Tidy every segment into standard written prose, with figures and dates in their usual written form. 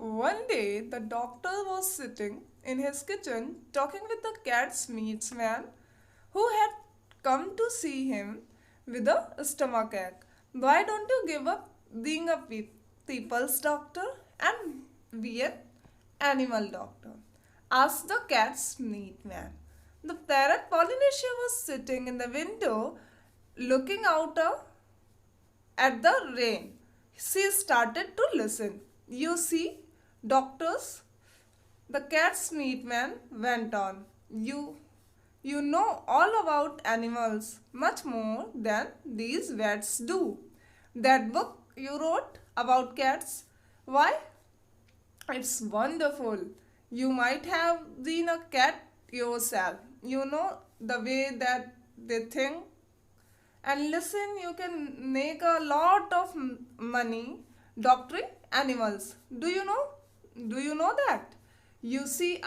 One day, the doctor was sitting in his kitchen talking with the cat's meats man who had come to see him with a stomachache. Why don't you give up being a people's doctor and be an animal doctor? Asked the cat's meat man. The parrot Polynesia was sitting in the window looking out at the rain. She started to listen. You see, doctors, the cat's meat man went on. You know all about animals, much more than these vets do. That book you wrote about cats, why? It's wonderful. You might have been a cat yourself. You know the way that they think. And listen, you can make a lot of money doctoring animals. Do you know that? You see,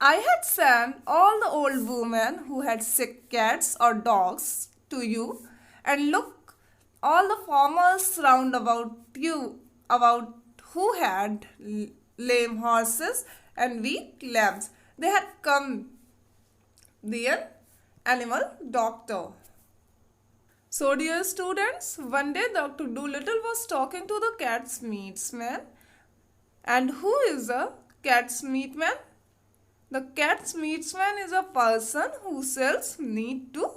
I had sent all the old women who had sick cats or dogs to you, and look, all the farmers round about you, about who had lame horses and weak lambs. They had come, the animal doctor. So, dear students, one day Dr. Doolittle was talking to the cat's meats man. And who is a cat's meat man? The cat's meats man is a person who sells meat to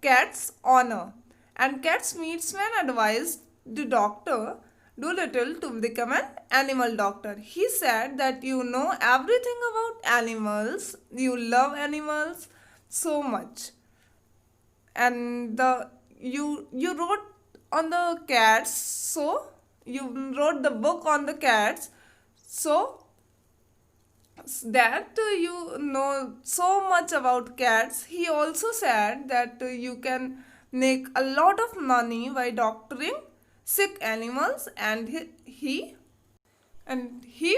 cat's owner. And cat's meats man advised the doctor Doolittle to become an animal doctor. He said that you know everything about animals, you love animals so much. And you wrote on the cats, so you wrote the book on the cats, so that you know so much about cats. He also said that you can make a lot of money by doctoring sick animals, and he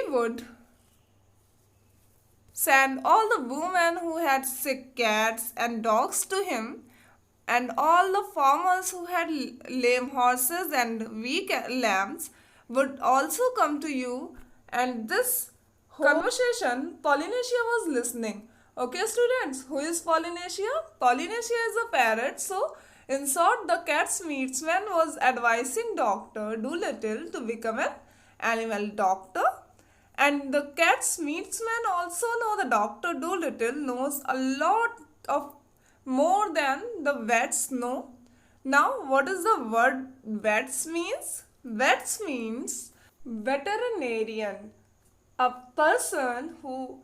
would send all the women who had sick cats and dogs to him, and all the farmers who had lame horses and weak lambs would also come to you. And this conversation, Polynesia was listening. Okay, students, who is Polynesia? Polynesia is a parrot. So, in short, the cat's meatsman was advising Dr. Doolittle to become an animal doctor. And the cat's meatsman also know the Dr. Doolittle knows a lot of more than the vets know. Now, what does the word vets means? Vets means veterinarian, a person who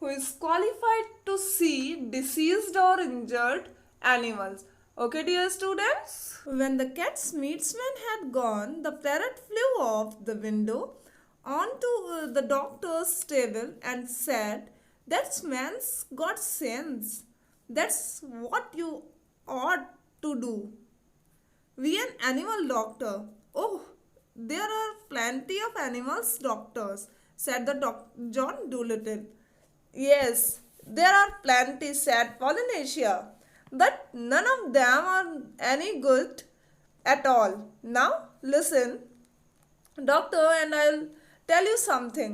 is qualified to see diseased or injured animals. Okay, dear students? When the cat's meatsman had gone, the parrot flew off the window onto the doctor's table and said, "That man's got sense. That's what you ought to do. We an animal doctor." "Oh, there are plenty of animals doctors," said the John Doolittle. "Yes, there are plenty," said Polynesia, "but none of them are any good at all. Now listen, doctor, and I'll tell you something.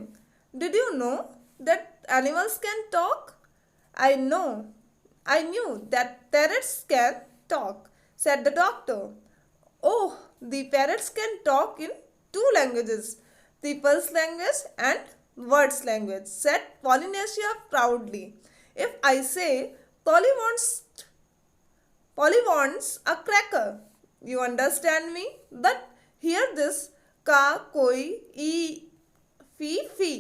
Did you know that animals can talk?" I knew that parrots can talk," said the doctor. "Oh, the parrots can talk in two languages, people's language and words language," said Polynesia proudly. "If I say Polly wants a cracker, you understand me? But hear this, ka, koi, e, fi.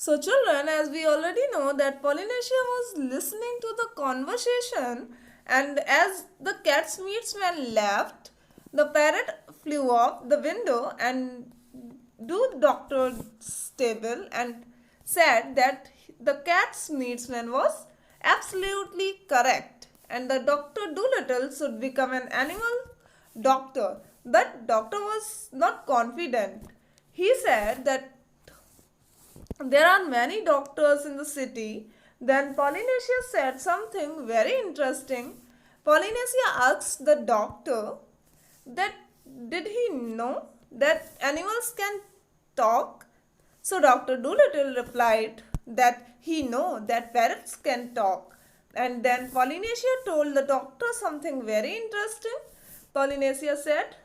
So children, as we already know that Polynesia was listening to the conversation, and as the cat's meatsman left, the parrot flew off the window and to the doctor's table and said that the cat's meatsman was absolutely correct and the Dr. Doolittle should become an animal doctor. But doctor was not confident. He said that there are many doctors in the city. Then Polynesia said something very interesting. Polynesia asked the doctor that did he know that animals can talk? So Dr. Dolittle replied that he know that parrots can talk. And then Polynesia told the doctor something very interesting. Polynesia said,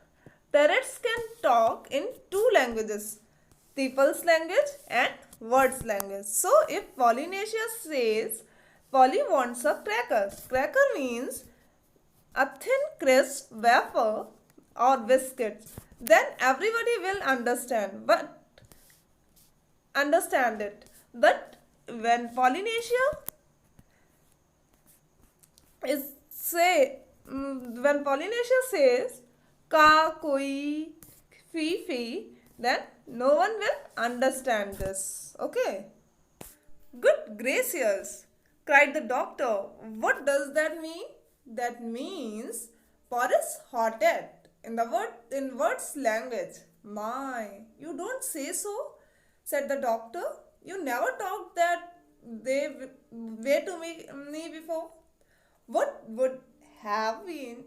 parrots can talk in two languages, people's language and words language. So if Polynesia says, Polly wants a cracker. Cracker means a thin crisp wafer or biscuits. Then everybody will understand it. But when Polynesia when Polynesia says ka koi fi, then no one will understand this. Okay. Good gracious, cried the doctor. What does that mean? That means Porus Hotet in words language. My, you don't say so, said the doctor. You never talked that way to me before. What would have been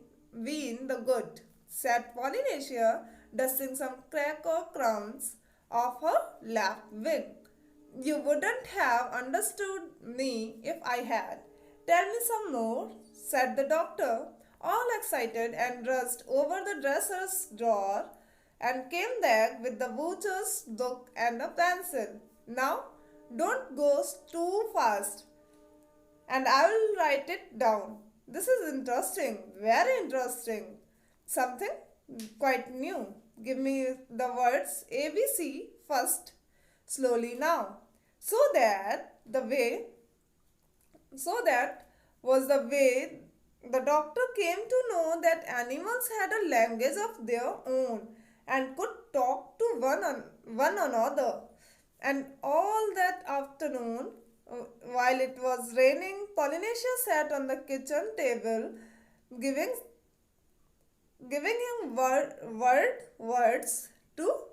the good, said Polynesia, dusting some cracker crumbs off her lap wing. You wouldn't have understood me if I had. Tell me some more, said the doctor, all excited, and rushed over the dresser's drawer and came back with the butcher's book and a pencil. Now, don't go too fast, and I will write it down. This is interesting, very interesting. Something quite new. Give me the words ABC first, slowly now. So that was the way the doctor came to know that animals had a language of their own and could talk to one another. And all that afternoon, while it was raining, Polynesia sat on the kitchen table, giving him words to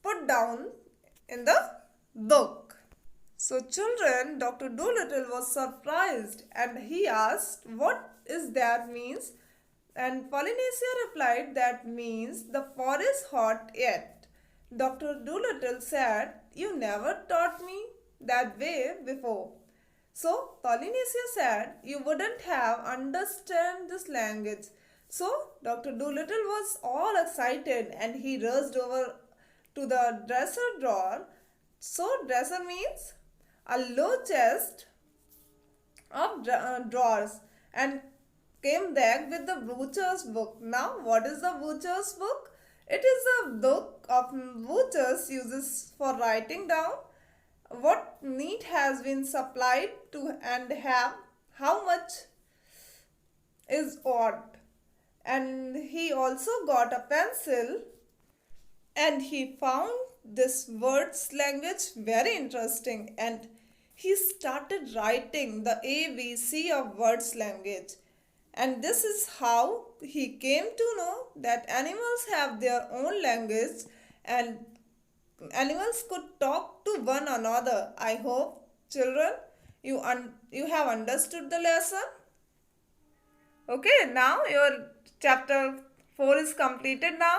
put down in the book. So, children, Dr. Dolittle was surprised and he asked, what is that means? And Polynesia replied, that means the fur is hot yet. Dr. Dolittle said, you never taught me that way before. So Polynesia said, you wouldn't have understand this language. So Dr. Dolittle was all excited and he rushed over to the dresser drawer. So dresser means a low chest of drawers, and came back with the butcher's book. Now what is the butcher's book? It is a book of butchers uses for writing down what meat has been supplied to and have how much is owed. And he also got a pencil and he found this words language very interesting and he started writing the ABC of words language. And this is how he came to know that animals have their own language and animals could talk to one another. I hope, children, you have understood the lesson. Okay, now your chapter 4 is completed now.